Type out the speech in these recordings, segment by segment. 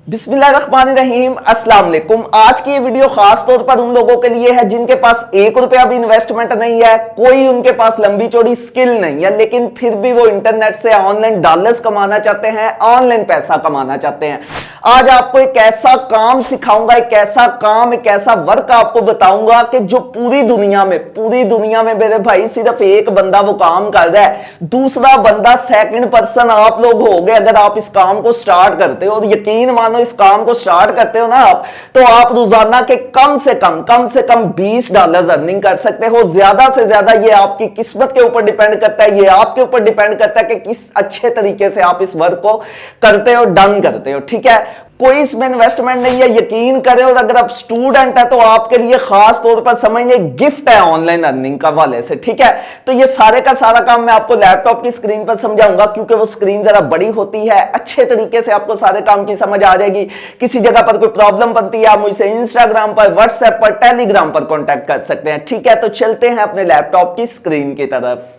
बिस्मिल्लाहिर्रहमानिर्रहीम अस्सलाम वालेकुम। आज की ये वीडियो खास तौर पर उन लोगों के लिए है जिनके पास ₹1 भी इन्वेस्टमेंट नहीं है, कोई उनके पास लंबी चौड़ी स्किल नहीं है, लेकिन फिर भी वो इंटरनेट से ऑनलाइन डॉलर्स कमाना चाहते हैं, ऑनलाइन पैसा कमाना चाहते हैं। आज आपको एक ऐसा काम सिखाऊंगा, एक ऐसा वर्क आपको बताऊंगा कि जो पूरी दुनिया में मेरे भाई सिर्फ एक बंदा वो काम कर रहा है, दूसरा बंदा सेकंड पर्सन आप लोग हो गए अगर आप इस काम को स्टार्ट करते हो। और यकीन मानो इस काम को स्टार्ट करते हो ना आप, तो आप रोजाना के कम से कम $20 अर्निंग कर सकते हो। ज्यादा से ज्यादा ये आपकी किस्मत के ऊपर डिपेंड करता है, ये आपके ऊपर डिपेंड करता है कि किस अच्छे तरीके से आप इस वर्क को करते हो, डन करते हो। ठीक है, कोई इसमें इन्वेस्टमेंट नहीं है, यकीन करें। और अगर आप स्टूडेंट है तो आपके लिए खास तौर पर समझने गिफ्ट है ऑनलाइन अर्निंग का वाले से। ठीक है, तो ये सारे का सारा काम मैं आपको लैपटॉप की स्क्रीन पर समझाऊंगा, क्योंकि वो स्क्रीन जरा बड़ी होती है, अच्छे तरीके से आपको सारे काम की समझ आ जाएगी। किसी जगह पर कोई प्रॉब्लम बनती है आप मुझसे इंस्टाग्राम पर, व्हाट्सएप पर, टेलीग्राम पर कॉन्टैक्ट कर सकते हैं। ठीक है, तो चलते हैं अपने लैपटॉप की स्क्रीन की तरफ।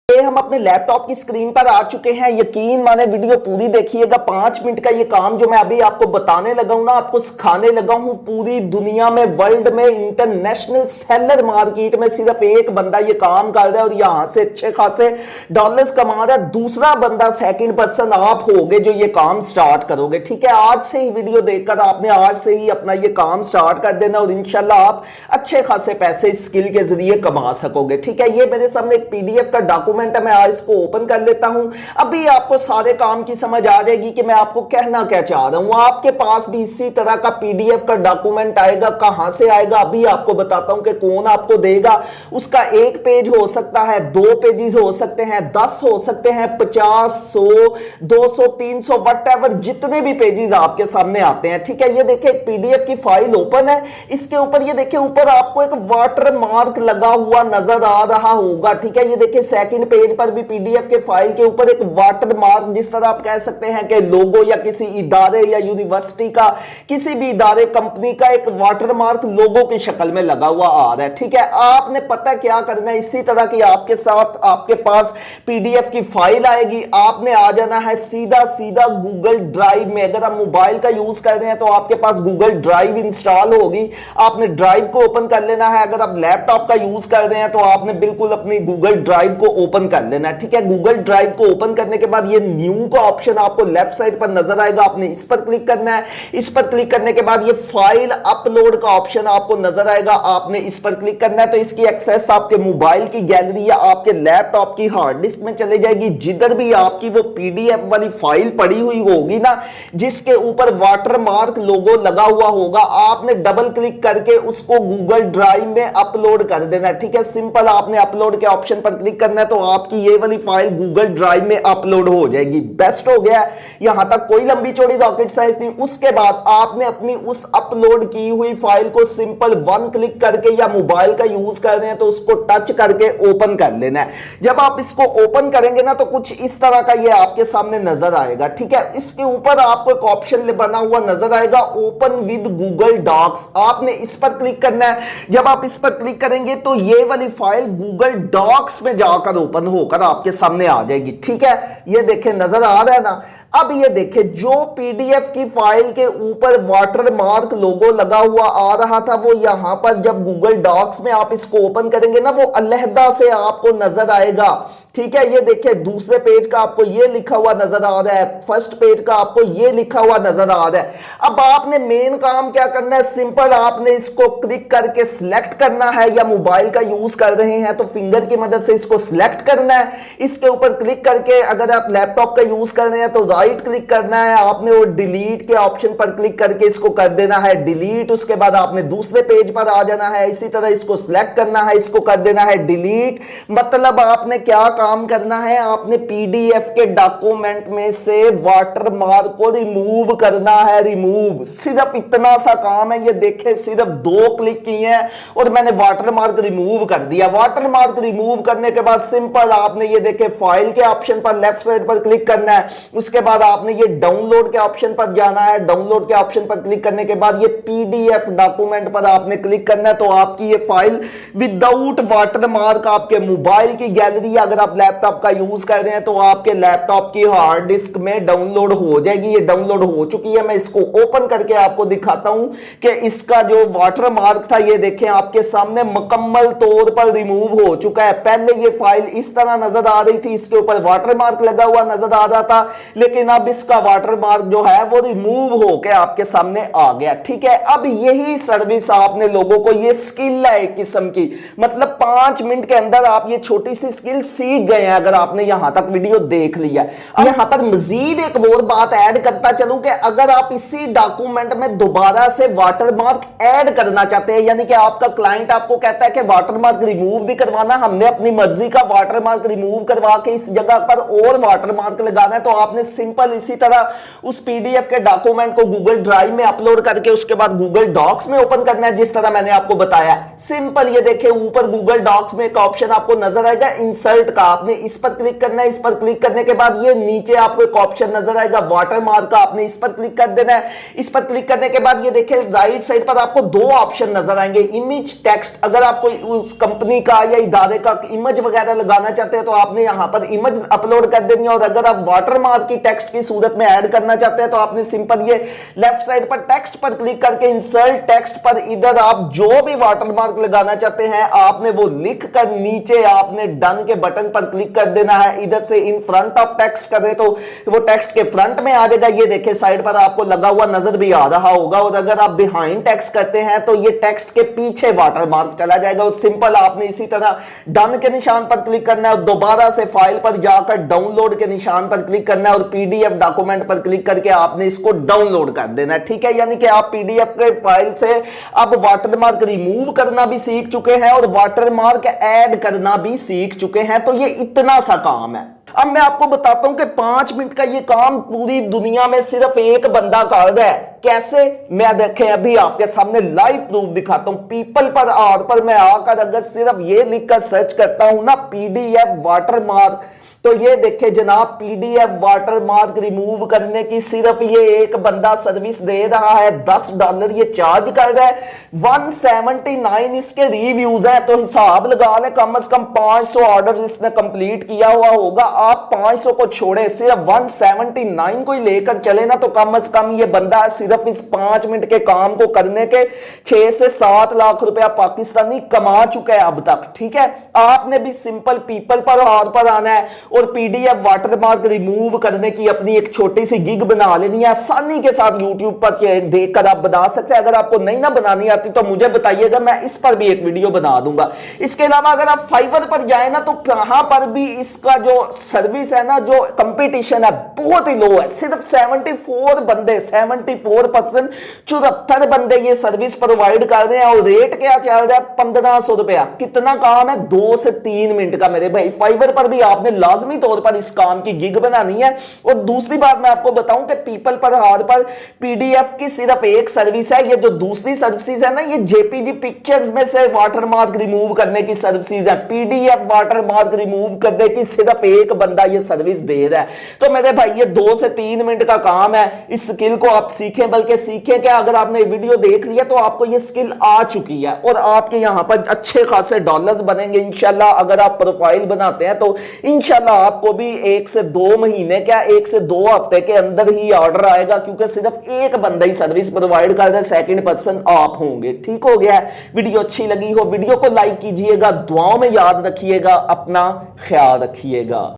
हम अपने लैपटॉप की स्क्रीन पर आ चुके हैं। यकीन माने वीडियो पूरी देखिएगा। 5 मिनट का ये काम जो मैं अभी आपको बताने लगा हूं ना, आपको सिखाने लगा हूं, पूरी दुनिया में, वर्ल्ड में, इंटरनेशनल सेलर मार्केट में सिर्फ एक बंदा ये काम कर रहा है और यहां से अच्छे खासे डॉलर्स कमा रहा है। दूसरा बंदा सेकंड पर्सन आप होगे जो ये काम स्टार्ट करोगे। ठीक है, आज से ही वीडियो देखकर आपने आज से ही अपना ये काम स्टार्ट कर देना और इंशाल्लाह आप अच्छे खासे पैसे स्किल के जरिए कमा सकोगे। ठीक है, ये मेरे सामने एक PDF का डॉक्यूमेंट मैं आज इसको ओपन कर लेता हूं। अभी आपको सारे काम की समझ आ जाएगी कि मैं आपको कहना क्या चाह रहा हूं। आपके पास भी इसी तरह का PDF का डॉक्यूमेंट आएगा। कहां से आएगा अभी आपको बताता हूं कि कौन आपको देगा। उसका 1 पेज हो सकता है, 2 पेजेस हो सकते हैं, 10 हो सकते हैं, 50, 100, 200, 300, व्हाटएवर जितने भी पेजेस आपके सामने आते हैं। ठीक है, ये देखिए एक PDF की फाइल ओपन है। इसके ऊपर ये देखिए ऊपर आपको एक वाटर मार्क लगा हुआ नजर आ रहा होगा। ठीक है, ये देखिए सेकंड पेज पर भी PDF के फाइल के ऊपर एक वाटर मार्क, जिस तरह आप कह सकते हैं कि लोगो या किसी इदारे या यूनिवर्सिटी का, किसी भी इदारे, कंपनी का एक वाटर मार्क लोगो की शक्ल में लगा हुआ आ रहा है। ठीक है, आपने पता क्या करना है, इसी तरह की आपके साथ आपके पास PDF की फाइल आएगी। आपने आ जाना है सीधा गूगल ड्राइव में। अगर आप मोबाइल का यूज कर रहे हैं तो आपके पास गूगल ड्राइव इंस्टॉल होगी, आपने ड्राइव को ओपन कर लेना है। अगर आप लैपटॉप का यूज कर रहे हैं तो आपने बिल्कुल अपनी गूगल ड्राइव को ओपन कर लेना है। ठीक है, गूगल ड्राइव को ओपन करने के बाद ये न्यू का ऑप्शन आपको लेफ्ट साइड पर नजर आएगा, आपने इस पर क्लिक करना है। इस पर क्लिक करने के बाद ये फाइल अपलोड का ऑप्शन आपको नजर आएगा, आपने इस पर क्लिक करना है। तो इसकी एक्सेस आपके मोबाइल की गैलरी या आपके लैपटॉप की हार्ड डिस्क में चले जाएगी। जिधर भी आपकी वो PDF वाली फाइल पड़ी हुई होगी ना, जिसके ऊपर वाटर मार्क लोगो लगा हुआ होगा, आपने डबल क्लिक करके उसको गूगल ड्राइव में अपलोड कर देना है। ठीक है, सिंपल आपने अपलोड के ऑप्शन पर क्लिक करना है तो आपकी ये वाली फाइल गूगल ड्राइव में अपलोड हो जाएगी। बेस्ट हो गया, यहां तक कोई लंबी चौड़ी रॉकेट साइंस नहीं। उसके बाद आपने अपनी उस अपलोड की हुई फाइल को सिंपल 1 क्लिक करके, या मोबाइल का यूज कर रहे हैं तो उसको टच करके ओपन कर लेना है। जब आप इसको ओपन करेंगे ना तो कुछ इस तरह का ये आपके सामने नजर आएगा। ठीक है, इसके ऊपर आपको एक ऑप्शन बना हुआ नजर आएगा, ओपन विद गूगल डॉक्स। आपने इस पर क्लिक करना है। जब आप इस पर क्लिक करेंगे तो ये वाली फाइल गूगल डॉक्स में जाकर ओपन होकर आपके सामने आ जाएगी। ठीक है, ये देखें नजर आ रहा है ना। अब ये देखें जो PDF की फाइल के ऊपर वाटर मार्क लोगो लगा हुआ आ रहा था, वो यहां पर जब गूगल डॉक्स में आप इसको ओपन करेंगे ना, वो अलहदा से आपको नजर आएगा। ठीक है, ये देखिए दूसरे पेज का आपको ये लिखा हुआ नजर आ रहा है, फर्स्ट पेज का आपको ये लिखा हुआ नजर आ रहा है। अब आपने मेन काम क्या करना है, सिंपल आपने इसको क्लिक करके सिलेक्ट करना है, या मोबाइल का यूज कर रहे हैं तो फिंगर की मदद से इसको सिलेक्ट करना है। इसके ऊपर क्लिक करके, अगर आप लैपटॉप का यूज कर रहे हैं तो राइट क्लिक करना है आपने, और डिलीट के ऑप्शन पर क्लिक करके इसको कर देना है डिलीट। उसके बाद आपने दूसरे पेज पर आ जाना है, इसी तरह इसको सिलेक्ट करना है, इसको कर देना है डिलीट। मतलब आपने क्या काम करना है, आपने PDF के डॉक्यूमेंट में से वाटर मार्क को रिमूव करना है। रिमूव, सिर्फ इतना सा काम है। ये देखें सिर्फ 2 क्लिक किए हैं और मैंने वाटर मार्क रिमूव कर दिया। वाटर मार्क रिमूव करने के बाद सिंपल आपने ये देखें फाइल के ऑप्शन पर लेफ्ट साइड पर क्लिक करना है। उसके बाद आपने ये डाउनलोड के ऑप्शन पर जाना है। डाउनलोड के ऑप्शन पर क्लिक करने के बाद ये पीडीएफ डॉक्यूमेंट पर आपने क्लिक करना है, तो आपकी ये फाइल विदाउट वाटरमार्क आपके मोबाइल की गैलरी, अगर आप लैपटॉप का यूज कर रहे हैं तो आपके लैपटॉप की हार्ड डिस्क में डाउनलोड हो जाएगी। ये डाउनलोड हो चुकी है। मैं इसको ओपन करके आपको दिखाता हूं कि इसका जो वाटरमार्क था ये देखें आपके सामने मुकम्मल तौर पर रिमूव हो चुका है। पहले ये फाइल इस तरह नजर आ रही थी, इसके ऊपर वाटरमार्क लगा हुआ नजर आ रहा था, लेकिन अब इसका वाटरमार्क जो है वो रिमूव होकर आपके सामने आ गया। ठीक है, अब यही सर्विस आपने लोगों को, ये स्किल है एक किस्म की, मतलब 5 मिनट के अंदर आप ये छोटी सी स्किल सीख गए हैं अगर आपने यहां तक वीडियो देख लिया। अब यहां पर मजीद एक और बात ऐड करता चलूं कि अगर आप इसी डॉक्यूमेंट में दोबारा से वाटरमार्क ऐड करना चाहते हैं, यानी कि आपका क्लाइंट आपको कहता है कि वाटरमार्क रिमूव भी करवाना, हमने अपनी मर्जी का वाटरमार्क रिमूव करवा के इस जगह पर और वाटरमार्क लगाना है, तो आपने सिंपल इसी तरह उस पीडीएफ के डॉक्यूमेंट को गूगल ड्राइव में अपलोड करके उसके बाद गूगल डॉक्स में ओपन करना है, जिस तरह मैंने आपको बताया। सिंपल, ये देखिए ऊपर गूगल डॉक्स में एक ऑप्शन आपको नजर आएगा इंसर्ट का, आपने इस पर क्लिक करना है। इस पर क्लिक करने के बाद ये नीचे आपको एक ऑप्शन नजर आएगा वाटरमार्क का, आपने इस पर क्लिक कर देना है। इस पर क्लिक करने के बाद ये देखिए राइट साइड पर आपको 2 ऑप्शन नजर आएंगे, इमेज, टेक्स्ट। अगर आप कोई उस कंपनी का या इदारे का इमेज वगैरह लगाना चाहते हैं तो आपने यहां पर इमेज अपलोड कर देनी है, और अगर आप वाटरमार्क की टेक्स्ट की सूरत में ऐड करना चाहते हैं तो आपने सिंपल ये लेफ्ट साइड पर टेक्स्ट पर क्लिक करके इंसर्ट टेक्स्ट पर इधर आप जो भी वाटरमार्क लगाना चाहते हैं आपने वो लिख कर नीचे आपने डन के बटन पर क्लिक कर देना है। इधर से इन फ्रंट ऑफ टेक्स्ट कर दे तो वो टेक्स्ट के फ्रंट में आ जाएगा, ये देखिए साइड पर आपको लगा हुआ नजर भी आ रहा होगा। और अगर आप बिहाइंड टेक्स्ट करते हैं तो ये टेक्स्ट के पीछे वाटरमार्क चला जाएगा। और सिंपल आपने इसी तरह डन के निशान पर क्लिक करना है और दोबारा से फाइल पर जाकर डाउनलोड के निशान पर क्लिक करना है और पीडीएफ डॉक्यूमेंट पर क्लिक करके आपने इसको डाउनलोड कर देना है। ठीक है, यानी कि आप पीडीएफ के फाइल से अब वाटरमार्क रिमूव करना भी सीख चुके हैं और वाटरमार्क ऐड करना भी सीख चुके हैं। तो ये इतना सा काम है। अब मैं आपको बताता हूं कि 5 मिनट का ये काम पूरी दुनिया में सिर्फ एक बंदा कर रहा है। कैसे, मैं देखें अभी आपके सामने लाइव प्रूफ दिखाता हूं। पीपल पर आर पर मैं आकर अगर सिर्फ ये लिखकर सर्च करता हूं ना पीडीएफ वाटरमार्क, तो ये देखे जनाब पीडीएफ वाटरमार्क रिमूव करने की सिर्फ ये एक बंदा सर्विस दे रहा है। $10 ये चार्ज कर रहा है। 179 इसके रिव्यूज हैं, तो हिसाब लगा ले कम से कम 500 ऑर्डर इसने कंप्लीट किया हुआ होगा। आप 500 को छोड़े सिर्फ 179 को ही लेकर चले ना, तो कम से कम ये बंदा सिर्फ इस 5 मिनट के काम को करने के 6 से 7 लाख रुपया पाकिस्तानी कमा चुका है अब तक। ठीक है, आपने भी सिंपल पीपल पर हार पर आना है और पीडीएफ वाटरमार्क रिमूव करने की अपनी एक छोटी सी गिग बना लेनी है। आसानी के साथ यूट्यूब पर देखकर आप बना सकते हैं। अगर आपको नहीं ना बनानी आती तो मुझे बताइएगा, मैं इस पर भी एक वीडियो बना दूंगा। इसके अलावा अगर आप फाइवर पर जाए ना तो यहां पर भी इसका जो सर्विस है ना, जो कंपटीशन है बहुत ही लो है। सिर्फ 74 बंदे, 74% 74 बंदे ये सर्विस प्रोवाइड कर रहे हैं और रेट क्या चल रहा है 1500 रुपया। कितना काम है, 2 से 3 मिनट का मेरे भाई। फाइवर पर भी आपने लाजमी तौर पर इस काम की गिग बनानी है। और दूसरी बात मैं आपको बताऊं कि पीपल पर हार पर पीडीएफ की सिर्फ एक सर्विस है। ये जो दूसरी सर्विस है ना, ये जेपीजी पिक्चर्स में से वाटरमार्क रिमूव करने की सर्विस है। पीडीएफ वाटरमार्क रिमूव करने की सिर्फ एक बंदा ये सर्विस दे रहा है। तो मेरे भाई ये 2 से 3 मिनट का काम है। इस स्किल को आप सीखें, बल्कि सीखें क्या, अगर आपने वीडियो देख लिया तो आपको ये स्किल आ चुकी है और आपके यहां पर अच्छे खासे डॉलर्स बनेंगे इंशाल्लाह। अगर आप प्रोफाइल बनाते हैं तो इंशाल्लाह आपको भी 1 से 2 महीने, क्या 1 से 2 हफ्ते के अंदर ही ऑर्डर आएगा, क्योंकि सिर्फ एक बंदा ही सर्विस प्रोवाइड कर रहा है, सेकंड पर्सन आप होंगे। ठीक हो गया। वीडियो अच्छी लगी हो वीडियो को लाइक कीजिएगा, दुआओं में याद रखिएगा, अपना ख्याल रखिएगा।